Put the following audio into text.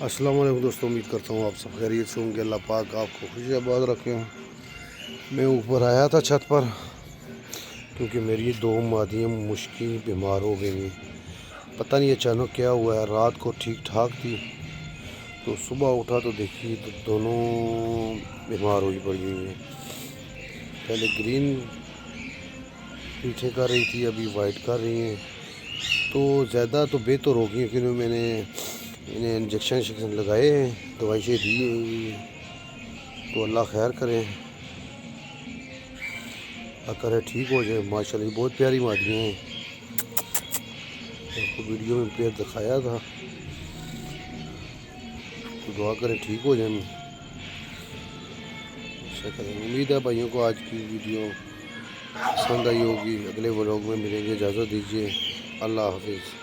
अस्सलाम वालेकुम दोस्तों, उम्मीद करता हूँ आप सब खैरियत से होंगे। अल्लाह पाक आपको खुशियाबाद रखे। मैं ऊपर आया था छत पर क्योंकि मेरी दो मादियाँ मुश्किल बीमार हो गई। पता नहीं अचानक क्या हुआ है। रात को ठीक ठाक थी तो सुबह उठा तो देखी तो दोनों बीमार हुई पड़ी हुई हैं। पहले ग्रीन पीछे कर रही थी, अभी वाइट कर रही हैं। तो ज़्यादा तो बेहतर हो गई क्योंकि मैंने इन्हें इंजेक्शन लगाए हैं, दवाई से दी है। तो अल्लाह खैर करें, करे ठीक हो जाए। माशाल्लाह बहुत प्यारी मादियाँ हैं। आपको वीडियो में पेड़ दिखाया था, तो दुआ करें ठीक हो जाए। उम्मीद है भाइयों को आज की वीडियो पसंद आई होगी। अगले व्लॉग में मिलेंगे, इजाज़त दीजिए। अल्लाह हाफिज़।